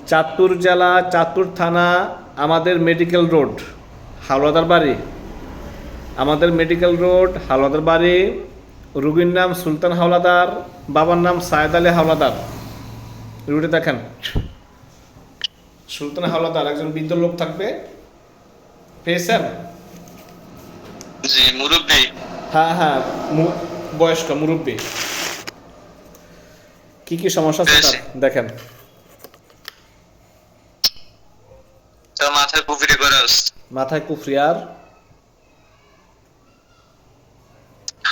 চাঁদপুর জেলা, চাঁদপুর থানা, আমাদের মেডিকেল রোড, হাওলাদার বাড়ি। আমাদের মেডিকেল রোড, হাওলাদার বাড়ি। রুগীর নাম সুলতান হাওলাদার, বাবার নাম সায়েদ আলী হাওলাদার। রুগীটা দেখেন, সুলতান হাওলাদার, একজন বৃদ্ধ লোক থাকবে। পেয়েছেন? জি মুরব্বী। হ্যাঁ হ্যাঁ, বয়স্ক মুরব্বী। কি কি সমস্যা আছে তার দেখেন। তার মাথায় কুফরি করে আসছে, মাথায় কুফরি, আর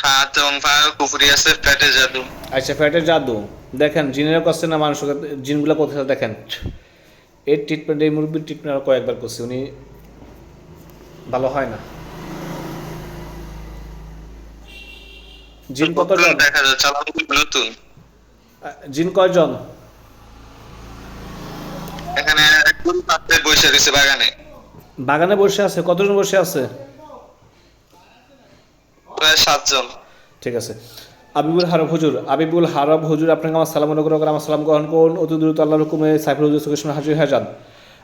হাত এবং পায়ে কুফরি আছে, পেটে জাদু। আচ্ছা, ফ্যাটের জাদু। দেখেন জিনের করছে না মানুষের, জিনগুলো কোথায় দেখেন। এই ট্রিটমেন্ট, এই মুরব্বীর ট্রিটমেন্ট আর কয়েকবার করছি, উনি ভালো হয় না। জিন কতজন? দেখা যাচ্ছে আলহামদুলিল্লাহ নতুন। জিন কয়জন? এখানে একদম পাশে বসে রয়েছে বাগানে, বাগানে বসে আছে? কতজন বসে আছে? প্রায় 7 জন। ঠিক আছে। আবিবুল হারব হুজুর, আবিবুল হারব হুজুর, আপনাকে আমার সালাম অনুগ্রহ করে আমার সালাম গ্রহণ করুন। অতি দ্রুত আল্লাহর হুকুমে সাইফুল হুজুর চোখের সামনে হাজির হয়ে যান।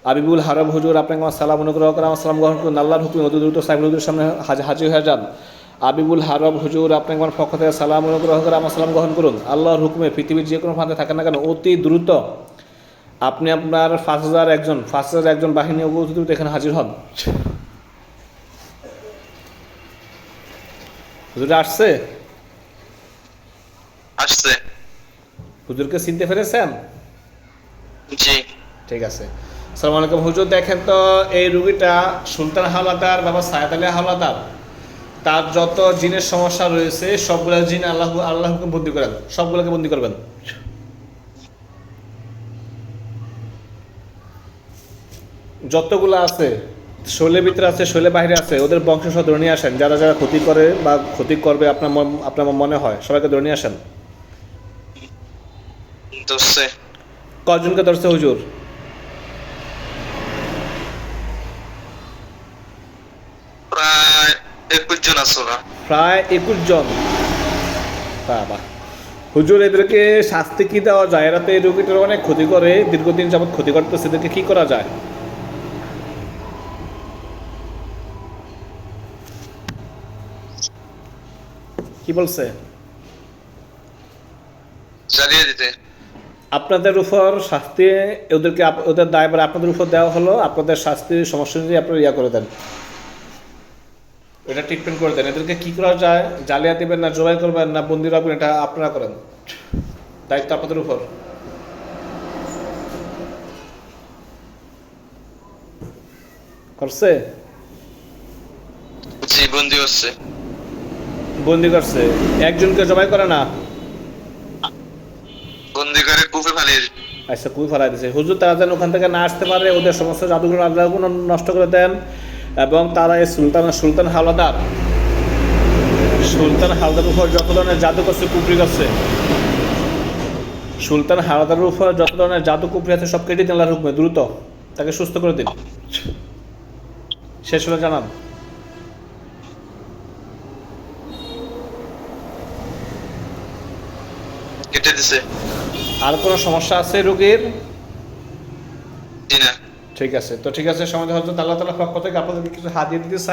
আবিবুল হারব হুজুর, আপনাকে আমার সালাম অনুগ্রহ করে আমার সালাম গ্রহণ করুন। আল্লাহর হুকুমে অতি দ্রুত সাইফুল হুজুরের সামনে হাজির হয়ে যান। আবিবুল হারব হুজুর, আপনাকে আমার পক্ষ থেকে সালাম অনুগ্রহ করে আমার সালাম গ্রহণ করুন। আল্লাহর হুকুমে পৃথিবীর যে কোনো প্রান্তে থাকেন না কেন, অতি দ্রুত আপনি আপনার 5,000 একজন বাহিনী অতি দ্রুত এখানে হাজির হন। হুজুর আসছে? আসছে। হুজুরকে চিনতে পেরেছেন? জি। ঠিক আছে। আসসালামু আলাইকুম হুজুর, দেখেন তো এই রুগীটা সুলতান হাওলাদার, বাবা সায়েদ আলী হাওলাদার। তার যত জিনের সমস্যা রয়েছে সবগুলো জিন আল্লাহকে বন্দি করেন, সবগুলোকে বন্দি করবেন। যতগুলো আছে শৈলের ভিতরে আছে, শৈলের বাইরে আছে, ওদের বংশধর ধরে নিয়ে আসেন। যারা যারা ক্ষতি করে বা ক্ষতি করবে আপনার মনে হয়, সবাইকে ধরে নিয়ে আসেন। ধরছে কজনকে ধরছে হুজুর? প্রায় 21 জন আছে ওরা। প্রায় 21 জন। বাবা হুজুর, এদেরকে শাস্তি কি দেওয়া যায়? এরা তো এই রোগীটার অনেক ক্ষতি করে, দীর্ঘদিন যাবৎ ক্ষতি করতেছে, এদেরকে কি করা যায়? কি বলছে? জ্বালিয়ে দিতে। আপনাদের উপর শাস্তি, ওদেরকে ওদের দায়ভার আপনাদের উপর দেওয়া হলো, আপনাদের শাস্তির সমস্যা অনুযায়ী আপনারা ইয়া করে দেন, এটা ট্রিটমেন্ট করে দেন। এদেরকে কি করা যায়? জালিয়া দিবেন না জবাই করবেন না বন্দি রাখবেন, এটা আপনারা করেন, দায়িত্ব আপনাদের উপর। করছে? জি বন্দি হচ্ছে। বন্দি করছে। একজনকে জবাই করে না? বন্দি করে কুফে ফালিয়ে দিতে। আচ্ছা, কুই ফেলাই দিছে হুজুর, তারা যেন ওখান থেকে না আসতে পারে, ওদের সমস্ত জাদুগুলো আল্লাহগুলো নষ্ট করে দেন। এবং তারা এই সুলতান হাওলাদার উপর যত ধরনের জাদু করছে, কুফরি করছে, সুলতান হাওলাদারের উপর যত ধরনের জাদু কুফরি আছে সব কেটে দিন আল্লাহর হুকুমে, দ্রুত তাকে সুস্থ করে দিন। শেষ হলে জানান। কেটে দিছে। আর কোনো সমস্যা আছে রোগীর? জি না। ঠিক আছে, তো ঠিক আছে। সমাজ হজরত আল্লাহ তাআলার পক্ষ থেকে আপনাদেরকে কিছু হাদিয়া দিতে চাই।